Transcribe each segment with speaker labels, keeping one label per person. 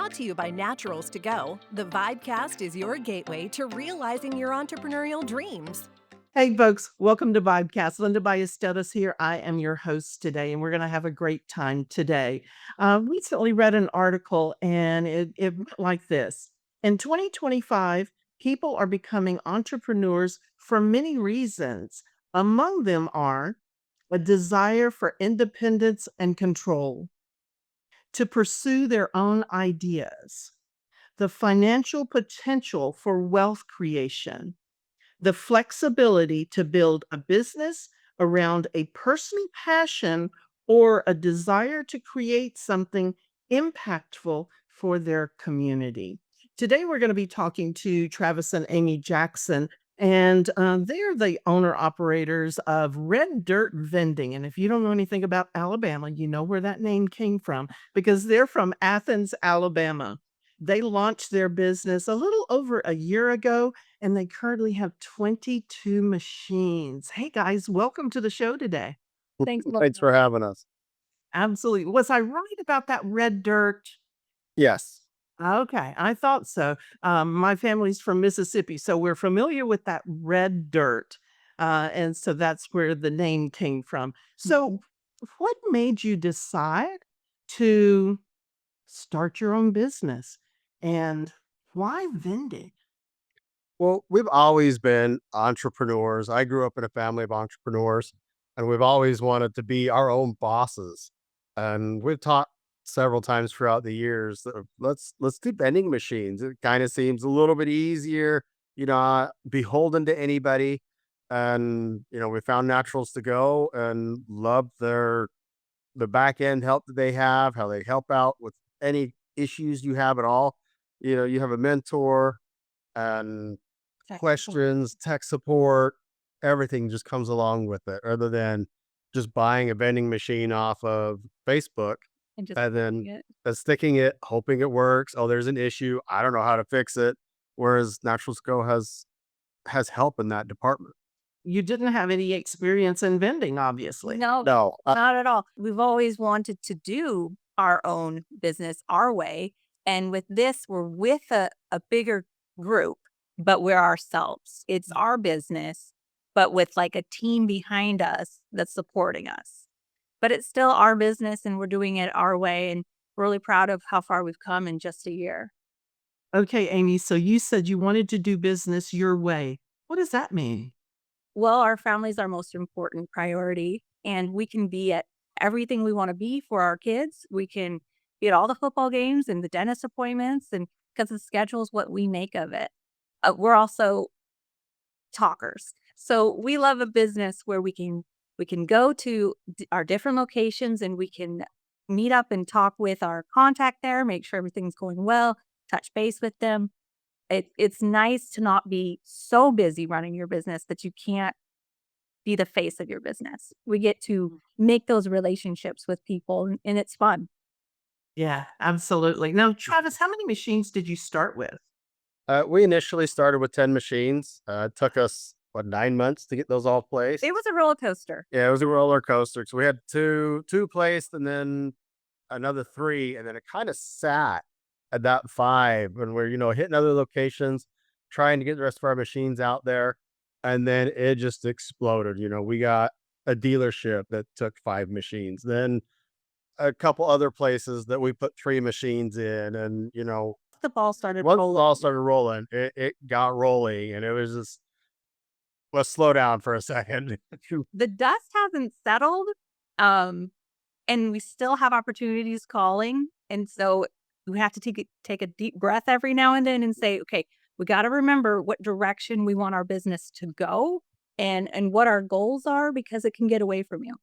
Speaker 1: Brought to you by Naturals to Go, the VIBECast is your gateway to realizing your entrepreneurial dreams. Hey, folks, welcome to VIBECast. Linda Ballesteros here. I am your host today, and we're going to have a great time today. Recently read an article, and it went like this. In 2025, people are becoming entrepreneurs for many reasons. Among them are a desire for independence and control, to pursue their own ideas, the financial potential for wealth creation, the flexibility to build a business around a personal passion or a desire to create something impactful for their community. Today, we're going to be talking to Travis and Amy Jackson, and they're the owner operators of Red Dirt Vending. And if you don't know anything about Alabama, you know where that name came from because they're from Athens, Alabama. They launched their business a little over a year ago, and they currently have 22 machines. Hey guys, welcome to the show today.
Speaker 2: Thanks,
Speaker 3: Thanks for having us.
Speaker 1: Absolutely. Was I right about that red dirt?
Speaker 3: Yes.
Speaker 1: Okay, I thought so. My family's from Mississippi, so we're familiar with that red dirt. And so that's where the name came from. So, what made you decide to start your own business and why vending?
Speaker 3: Well, we've always been entrepreneurs. I grew up in a family of entrepreneurs, and we've always wanted to be our own bosses. And we've taught several times throughout the years that let's do vending machines. It kind of seems a little bit easier, not beholden to anybody. And we found Naturals to Go and love the back end help that they have, how they help out with any issues you have at all. You have a mentor and
Speaker 2: Tech support.
Speaker 3: questions, tech support, everything just comes along with it, other than just buying a vending machine off of Facebook
Speaker 2: And just
Speaker 3: and
Speaker 2: doing
Speaker 3: then
Speaker 2: it.
Speaker 3: sticking it, hoping it works. Oh, there's an issue. I don't know how to fix it. Whereas Naturals Go has help in that department.
Speaker 1: You didn't have any experience in vending, obviously.
Speaker 2: No,
Speaker 3: No,
Speaker 2: not at all. We've always wanted to do our own business our way. And with this, we're with a bigger group, but we're ourselves. It's our business, but with like a team behind us that's supporting us. But it's still our business and we're doing it our way. And we're really proud of how far we've come in just a year.
Speaker 1: Okay, Amy, so you said you wanted to do business your way. What does that mean?
Speaker 2: Well, our family's our most important priority, and we can be at everything we want to be for our kids. We can be at all the football games and the dentist appointments, and because the schedule is what we make of it. We're also talkers, so we love a business where we can go to our different locations and we can meet up and talk with our contact there, make sure everything's going well, touch base with them. It's nice to not be so busy running your business that you can't be the face of your business. We get to make those relationships with people and it's fun.
Speaker 1: Yeah, absolutely. Now, Travis, how many machines did you start with?
Speaker 3: we initially started with 10 machines. It took us, 9 months to get those all placed.
Speaker 2: It was a roller coaster.
Speaker 3: Yeah, it was a roller coaster. So we had two placed and then another three, and then it kind of sat at that five when we're, hitting other locations, trying to get the rest of our machines out there. And then it just exploded. We got a dealership that took five machines, then a couple other places that we put three machines in. And,
Speaker 2: The ball started
Speaker 3: once it
Speaker 2: rolling.
Speaker 3: all started rolling, it got rolling, and it was just, let's slow down for a second.
Speaker 2: The dust hasn't settled, and we still have opportunities calling. And so we have to take a deep breath every now and then and say, okay, we got to remember what direction we want our business to go and what our goals are because it can get away from you.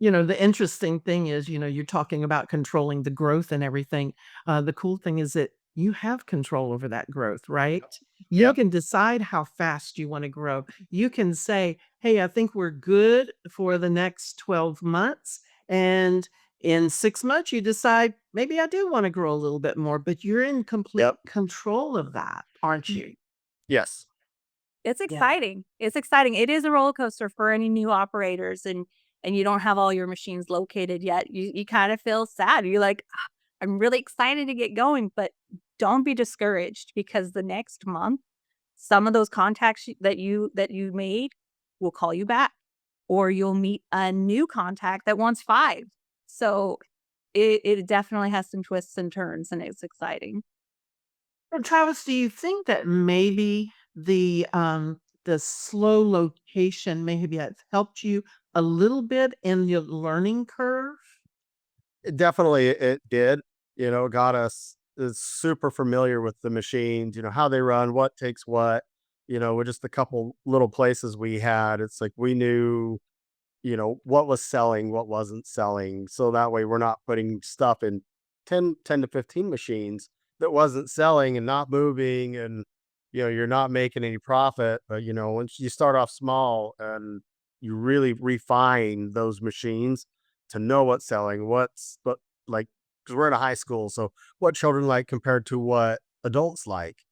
Speaker 1: The interesting thing is, you're talking about controlling the growth and everything. The cool thing is that you have control over that growth, right? You
Speaker 3: Yep.
Speaker 1: can decide how fast you want to grow. You can say, hey, I think we're good for the next 12 months. And in 6 months, you decide, maybe I do want to grow a little bit more, but you're in complete
Speaker 3: Yep.
Speaker 1: control of that, aren't you?
Speaker 3: Yes.
Speaker 2: It's
Speaker 1: Yeah.
Speaker 2: exciting. It's exciting. It is a roller coaster for any new operators and you don't have all your machines located yet. You kind of feel sad. You're like, I'm really excited to get going, but don't be discouraged because the next month, some of those contacts that you made will call you back, or you'll meet a new contact that wants 5. So it definitely has some twists and turns, and it's exciting.
Speaker 1: So, Travis, do you think that maybe the slow location maybe has helped you a little bit in your learning curve?
Speaker 3: Definitely it did, got us super familiar with the machines, how they run, what takes what, with just a couple little places we had. It's like we knew, what was selling, what wasn't selling. So that way we're not putting stuff in 10 to 15 machines that wasn't selling and not moving. And, you're not making any profit. But, once you start off small and you really refine those machines to know what's selling, but like, because we're in a high school. So what children like compared to what adults like.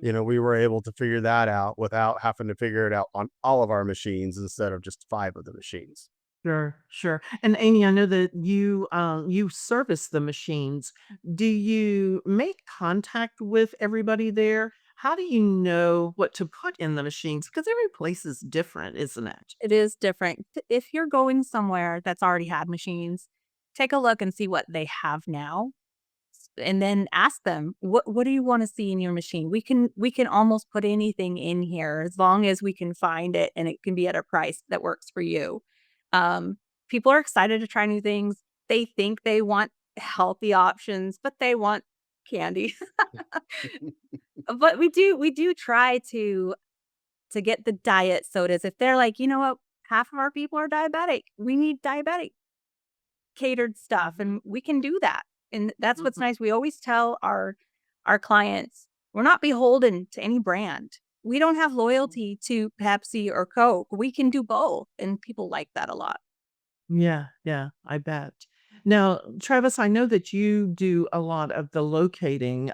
Speaker 2: Mhm.
Speaker 3: We were able to figure that out without having to figure it out on all of our machines instead of just 5 of the machines.
Speaker 1: Sure, sure. And Amy, I know that you service the machines. Do you make contact with everybody there? How do you know what to put in the machines? Because every place is different, isn't it?
Speaker 2: It is different. If you're going somewhere that's already had machines, take a look and see what they have now, and then ask them, what do you want to see in your machine? We can almost put anything in here as long as we can find it and it can be at a price that works for you. Um, People are excited to try new things. They think they want healthy options, but they want candy. But we do try to get the diet sodas. If they're like, you know what, half of our people are diabetic, we need diabetic catered stuff, and we can do that. And that's what's
Speaker 1: Mhm.
Speaker 2: nice. We always tell our clients, we're not beholden to any brand. We don't have loyalty to Pepsi or Coke. We can do both, and people like that a lot.
Speaker 1: Yeah, yeah, I bet. Now, Travis, I know that you do a lot of the locating,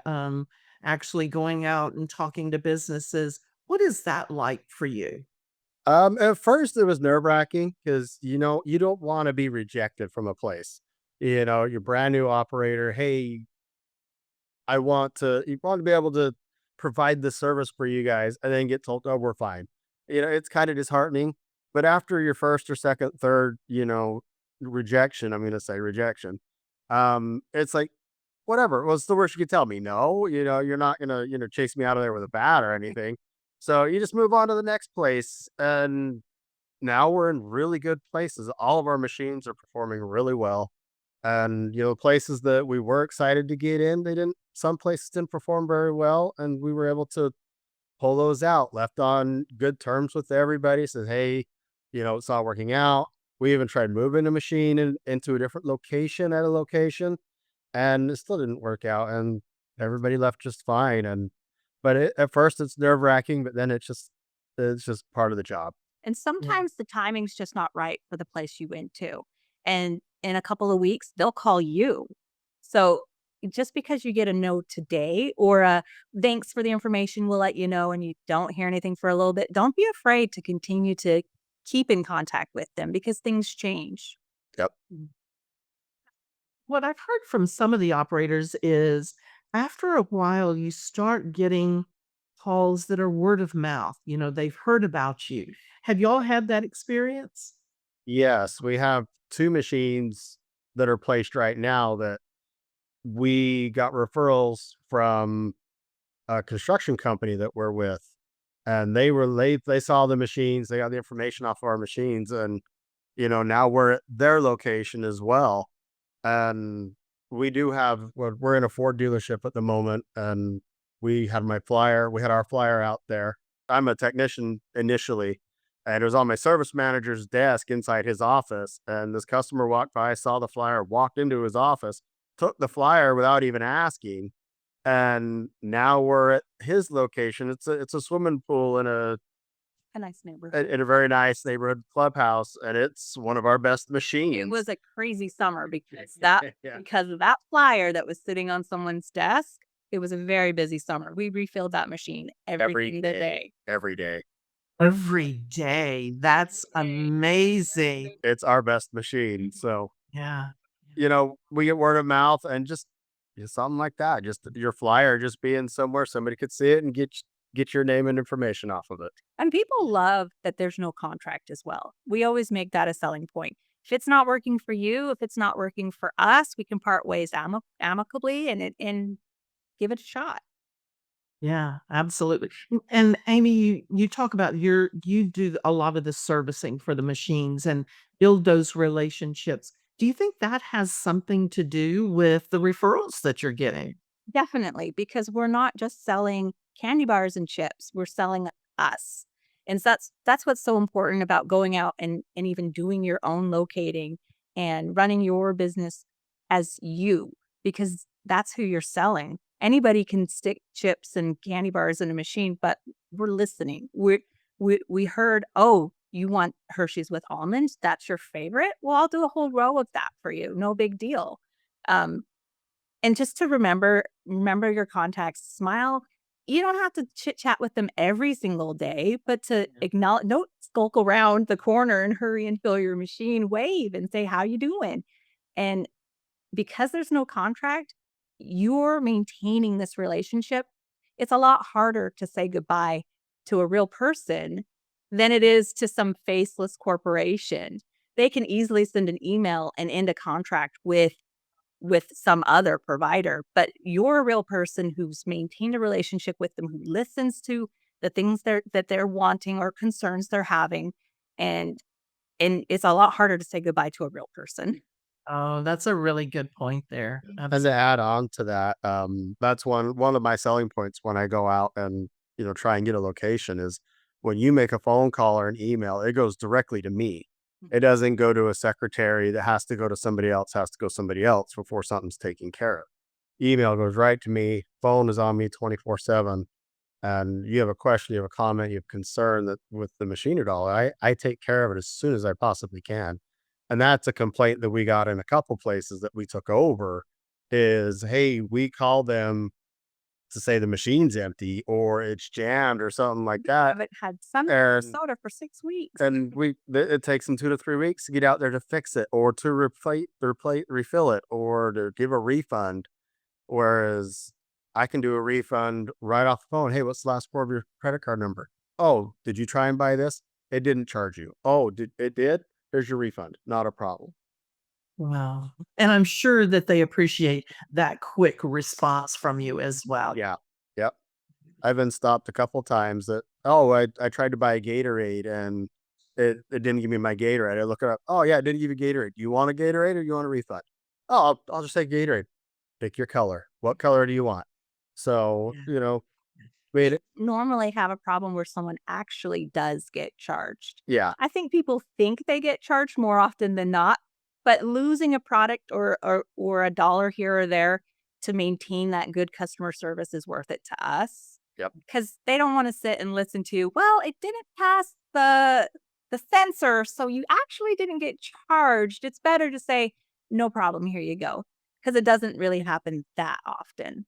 Speaker 1: actually going out and talking to businesses. What is that like for you?
Speaker 3: At first it was nerve-wracking because, you don't wanna be rejected from a place. You're brand new operator, "Hey, you want to be able to provide the service for you guys," and then get told, "Oh, we're fine." It's kinda disheartening, but after your first or second, third, rejection, I'm gonna say rejection, it's like, whatever. What's the worst you could tell me? No, you're not gonna, chase me out of there with a bat or anything. So you just move on to the next place, and now we're in really good places. All of our machines are performing really well. And, places that we were excited to get in, some places didn't perform very well. And we were able to pull those out, left on good terms with everybody, said, "Hey, it's not working out." We even tried moving a machine into a different location at a location, and it still didn't work out. And everybody left just fine. At first it's nerve wracking, but then it's just part of the job.
Speaker 2: And
Speaker 1: Yeah.
Speaker 2: sometimes the timing's just not right for the place you went to. And in a couple of weeks, they'll call you. So just because you get a no today or a thanks for the information, we'll let you know, and you don't hear anything for a little bit, don't be afraid to continue to keep in contact with them because things change.
Speaker 3: Yep.
Speaker 1: Mm. What I've heard from some of the operators is after a while, you start getting calls that are word of mouth. They've heard about you. Have y'all had that experience?
Speaker 3: Yes, we have 2 machines that are placed right now that we got referrals from a construction company that we're with, and they saw the machines, they got the information off of our machines, and, now we're at their location as well. And we're in a Ford dealership at the moment, and we had our flyer out there. I'm a technician initially, and it was on my service manager's desk inside his office, and this customer walked by, saw the flyer, walked into his office, took the flyer without even asking, and now we're at his location. It's a swimming pool
Speaker 2: A nice neighborhood.
Speaker 3: in a very nice neighborhood clubhouse, and it's one of our best
Speaker 2: It
Speaker 3: machines.
Speaker 2: was a crazy summer
Speaker 3: Yeah.
Speaker 2: because of that flyer that was sitting on someone's desk. It was a very busy summer. We refilled that machine every
Speaker 3: Every
Speaker 2: single
Speaker 3: day,
Speaker 2: day.
Speaker 3: every day.
Speaker 1: Every day. That's amazing.
Speaker 3: It's our best machine. So,
Speaker 1: Yeah.
Speaker 3: we get word of mouth and just Just something like that. Just your flyer just being somewhere somebody could see it and get your name and information off of it.
Speaker 2: And people love that there's no contract as well. We always make that a selling point. If it's not working for you, if it's not working for us, we can part ways amicably and give it a shot.
Speaker 1: Yeah, absolutely. And Amy, you talk about you do a lot of the servicing for the machines and build those relationships. Do you think that has something to do with the referrals that you're getting?
Speaker 2: Definitely, because we're not just selling candy bars and chips, we're selling us. And so that's what's so important about going out and even doing your own locating and running your business as you, because that's who you're selling. Anybody can stick chips and candy bars in a machine, but we're listening. We heard, oh, you want Hershey's with almonds? That's your favorite? Well, I'll do a whole row of that for you. No big deal. Um, and just to remember your contacts, smile. You don't have to chit chat with them every single day, but to acknowledge, don't skulk around the corner and hurry and fill your machine, wave and say, how you doing? And because there's no contract, you're maintaining this relationship. It's a lot harder to say goodbye to a real person than it is to some faceless corporation. They can easily send an email and end a contract with some other provider, but you're a real person who's maintained a relationship with them, who listens to the things that they're wanting or concerns they're having, and it's a lot harder to say goodbye to a real person.
Speaker 1: Oh, that's a really good point there.
Speaker 3: And to add on to that, that's one of my selling points when I go out and try and get a location is when you make a phone call or an email, it goes directly to me. It doesn't go to a secretary that has to go to somebody else, has to go somebody else before something's taken care of. Email goes right to me. Phone is on me 24/7. And you have a question, you have a comment, you have concern that with the machine at all, I take care of it as soon as I possibly can. And that's a complaint that we got in a couple places that we took over is, hey, we call them to say the machine's empty or it's jammed or something like
Speaker 2: I
Speaker 3: that.
Speaker 2: haven't had sun
Speaker 3: And
Speaker 2: soda for 6 weeks.
Speaker 3: it takes them 2 to 3 weeks to get out there to fix it or to refill it or to give a refund. Whereas I can do a refund right off the phone. Hey, what's the last four of your credit card number? Oh, did you try and buy this? It didn't charge you. Oh, did it did? Here's your refund. Not a problem.
Speaker 1: Wow. And I'm sure that they appreciate that quick response from you as well.
Speaker 3: Yeah. Yep. I've been stopped a couple times that, oh, I tried to buy a Gatorade and it didn't give me my Gatorade. I look it up. Oh yeah, it didn't give you Gatorade. Do you want a Gatorade or you want a refund? Oh, I'll just take Gatorade. Pick your color. What color do you want? So,
Speaker 1: Yeah.
Speaker 3: made it.
Speaker 2: Normally have a problem where someone actually does get charged.
Speaker 3: Yeah.
Speaker 2: I think people think they get charged more often than not, but losing a product or a dollar here or there to maintain that good customer service is worth it to us.
Speaker 3: Yep.
Speaker 2: Because they don't want to sit and listen to, well, it didn't pass the sensor, so you actually didn't get charged. It's better to say, no problem, here you go. Because it doesn't really happen that often.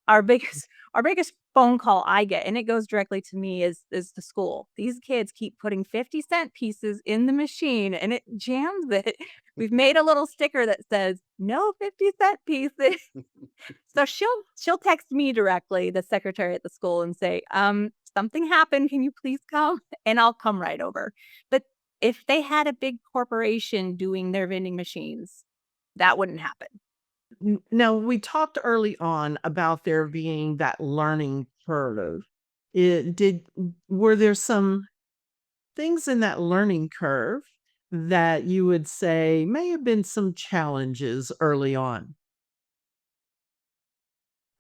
Speaker 2: Our biggest our biggest phone call I get, and it goes directly to me, is the school. These kids keep putting 50-cent pieces in the machine, and it jams it. We've made a little sticker that says, "No 50-cent pieces." So she'll text me directly, the secretary at the school, and say, "Something happened. Can you please come?" And I'll come right over. But if they had a big corporation doing their vending machines, that wouldn't happen.
Speaker 1: Now, we talked early on about there being that learning curve. Were there some things in that learning curve that you would say may have been some challenges early on?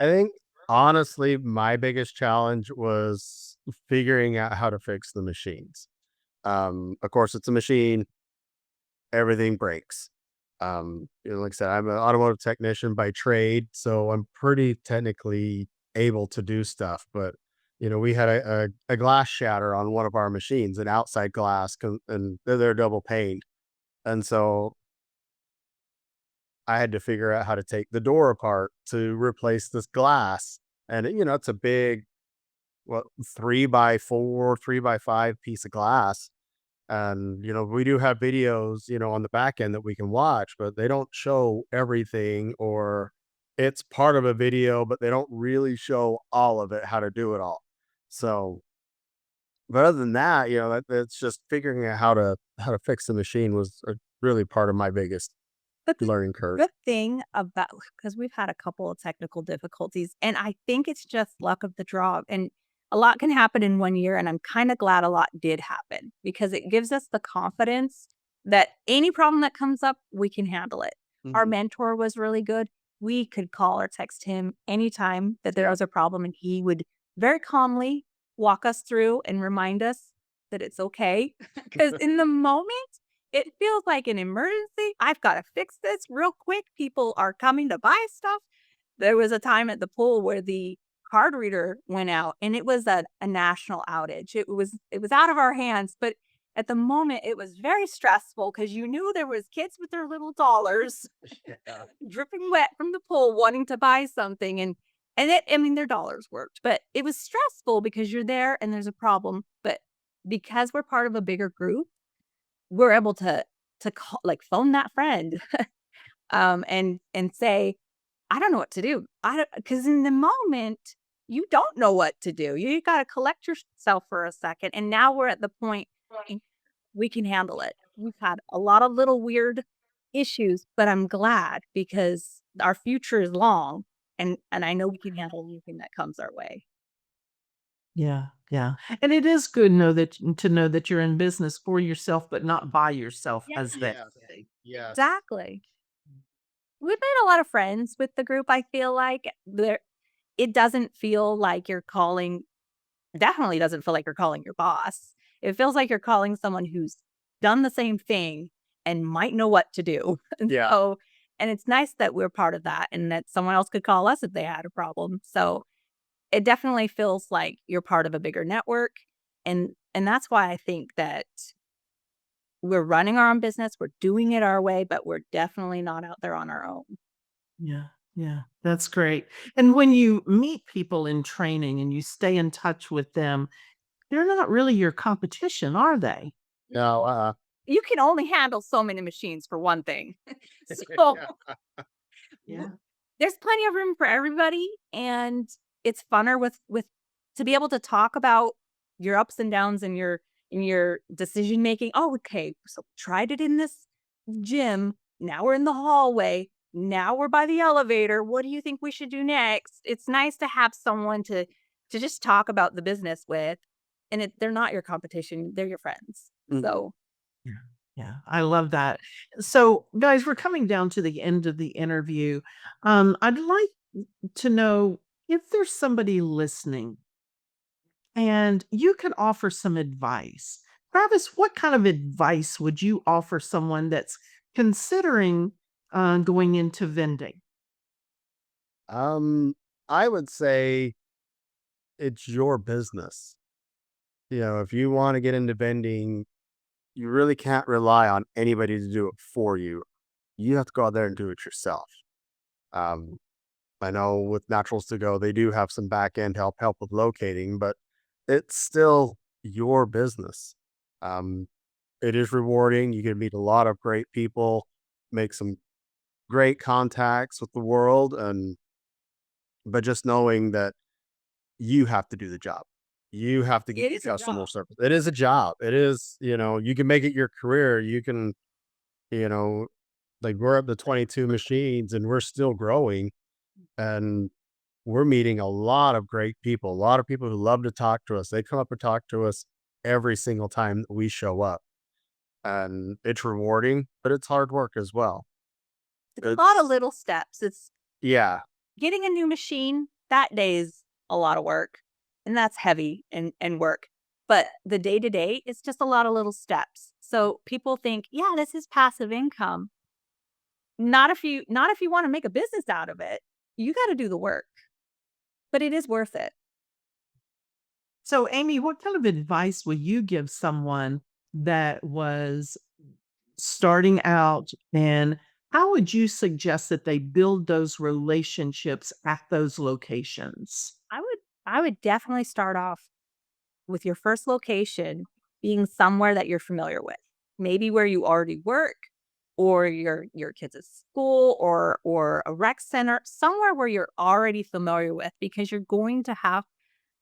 Speaker 3: I think honestly, my biggest challenge was figuring out how to fix the machines. Of course, it's a machine, everything breaks. Like I said, I'm an automotive technician by trade, so I'm pretty technically able to do stuff. But we had a glass shatter on one of our machines, an outside glass, and they're double paned, and so I had to figure out how to take the door apart to replace this glass. And it's a big, what, 3x4, 3x5 piece of glass. And we do have videos, on the back end that we can watch, but they don't show everything or it's part of a video, but they don't really show all of it, how to do it all. So, but other than that, that's just figuring out how to fix the machine was really part of my biggest
Speaker 2: But the
Speaker 3: learning curve.
Speaker 2: good thing about, because we've had a couple of technical difficulties, and I think it's just luck of the draw, and a lot can happen in 1 year, and I'm kinda glad a lot did happen because it gives us the confidence that any problem that comes up, we can handle it. Our
Speaker 3: Mhm.
Speaker 2: mentor was really good. We could call or text him anytime that there was a problem, and he would very calmly walk us through and remind us that it's okay. Because in the moment, it feels like an emergency. I've got to fix this real quick. People are coming to buy stuff. There was a time at the pool where the card reader went out, and it was a national outage. It was out of our hands, but at the moment it was very stressful because you knew there was kids with their little dollars
Speaker 3: Yeah.
Speaker 2: dripping wet from the pool wanting to buy something, and I mean their dollars worked, but it was stressful because you're there and there's a problem. But because we're part of a bigger group, we're able to call, like, phone that friend, and say, "I don't know what to do." I don't, because in the moment, you don't know what to do. You gotta collect yourself for a second, and now we're at the point we can handle it. We've had a lot of little weird issues, but I'm glad because our future is long, and I know we can handle anything that comes our way.
Speaker 1: Yeah, yeah. And it is good to know that you're in business for yourself, but not by yourself,
Speaker 2: Yeah.
Speaker 1: as they
Speaker 3: Yes.
Speaker 1: say.
Speaker 3: Yes.
Speaker 2: Exactly. We've made a lot of friends with the group, I feel like. It doesn't feel like you're calling, definitely doesn't feel like you're calling your boss. It feels like you're calling someone who's done the same thing and might know what to do. And
Speaker 3: Yeah.
Speaker 2: so, and it's nice that we're part of that and that someone else could call us if they had a problem. So it definitely feels like you're part of a bigger network. And that's why I think that we're running our own business, we're doing it our way, but we're definitely not out there on our own.
Speaker 1: Yeah, yeah. That's great. And when you meet people in training and you stay in touch with them, they're not really your competition, are they?
Speaker 3: No.
Speaker 2: You can only handle so many machines for one thing. So
Speaker 3: Yeah.
Speaker 2: w-
Speaker 1: Yeah.
Speaker 2: there's plenty of room for everybody, and it's funner with to be able to talk about your ups and downs and your decision making. Oh, okay, so tried it in this gym. Now we're in the hallway. Now we're by the elevator. What do you think we should do next? It's nice to have someone to just talk about the business with, and they're not your competition. They're your friends.
Speaker 3: Mhm.
Speaker 2: So
Speaker 1: Yeah. Yeah, I love that. So, guys, we're coming down to the end of the interview. I'd like to know if there's somebody listening and you could offer some advice. Travis, what kind of advice would you offer someone that's considering going into vending?
Speaker 3: Um, I would say it's your business. If you want to get into vending, you really can't rely on anybody to do it for you. You have to go out there and do it yourself. Um, I know with Naturals to Go, they do have some back end help with locating, but it's still your business. Um, it is rewarding. You can meet a lot of great people, make some great contacts with the world, but just knowing that you have to do the job. You have to get
Speaker 2: it
Speaker 3: the
Speaker 2: is a
Speaker 3: customer
Speaker 2: job.
Speaker 3: service. It is a job. It is, you can make it your career. You can, you know, like we're up to 22 machines and we're still growing and we're meeting a lot of great people, a lot of people who love to talk to us. They come up and talk to us every single time that we show up. And it's rewarding, but it's hard work as well.
Speaker 2: It's a lot of
Speaker 3: It's,
Speaker 2: little steps. It's
Speaker 3: yeah,
Speaker 2: getting a new machine, that day is a lot of work, and that's heavy and work. But the day to day, it's just a lot of little steps. So people think, yeah, this is passive income. Not if you want to make a business out of it. You got to do the work, but it is worth it.
Speaker 1: So, Amy, what kind of advice would you give someone that was starting out, and how would you suggest that they build those relationships at those locations?
Speaker 2: I would definitely start off with your first location being somewhere that you're familiar with. Maybe where you already work, or your kids' school or a rec center, somewhere where you're already familiar with, because you're going to have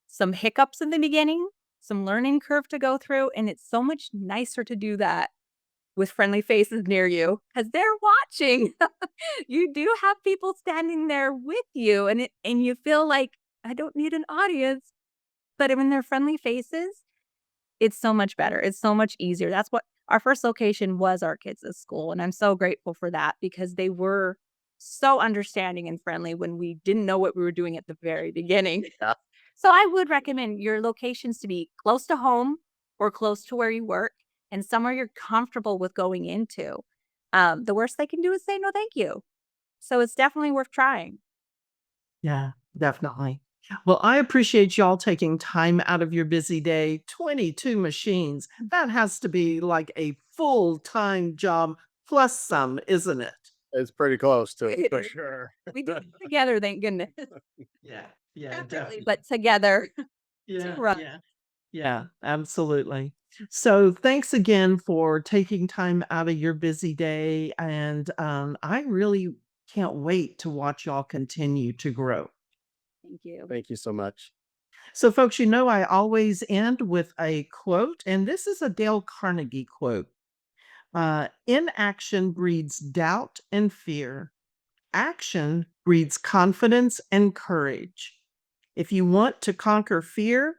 Speaker 2: some hiccups in the beginning, some learning curve to go through, and it's so much nicer to do that with friendly faces near you because they're watching. You do have people standing there with you, and you feel like, "I don't need an audience," but when they're friendly faces, it's so much better. It's so much easier. That's what our first location was, our kids' school, and I'm so grateful for that because they were so understanding and friendly when we didn't know what we were doing at the very beginning.
Speaker 3: Yeah.
Speaker 2: So I would recommend your locations to be close to home or close to where you work and somewhere you're comfortable with going into. The worst they can do is say no, thank you. So it's definitely worth trying.
Speaker 1: Yeah, definitely. Well, I appreciate y'all taking time out of your busy day. 22 machines. That has to be like a full-time job plus some, isn't it?
Speaker 3: It's pretty close to it
Speaker 2: It
Speaker 3: for
Speaker 2: is.
Speaker 3: sure.
Speaker 2: We did it together, thank goodness.
Speaker 1: Yeah, yeah,
Speaker 2: Separately,
Speaker 1: definitely.
Speaker 2: but together.
Speaker 1: Yeah,
Speaker 2: Team run.
Speaker 1: yeah. Yeah, absolutely. So thanks again for taking time out of your busy day. And I really can't wait to watch y'all continue to grow.
Speaker 2: Thank you.
Speaker 3: Thank you so much.
Speaker 1: So, folks, I always end with a quote, and this is a Dale Carnegie quote. Inaction breeds doubt and fear. Action breeds confidence and courage. If you want to conquer fear,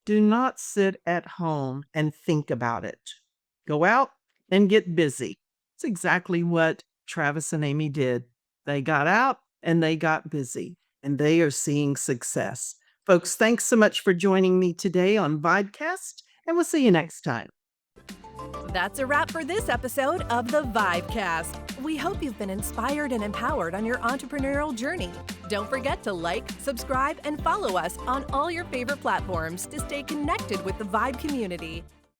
Speaker 1: do not sit at home and think about it. Go out and get busy. It's exactly what Travis and Amy did. They got out and they got busy, and they are seeing success. Folks, thanks so much for joining me today on VIBECast, and we'll see you next time.
Speaker 4: That's a wrap for this episode of the VIBEcast. We hope you've been inspired and empowered on your entrepreneurial journey. Don't forget to like, subscribe, and follow us on all your favorite platforms to stay connected with the Vibe community.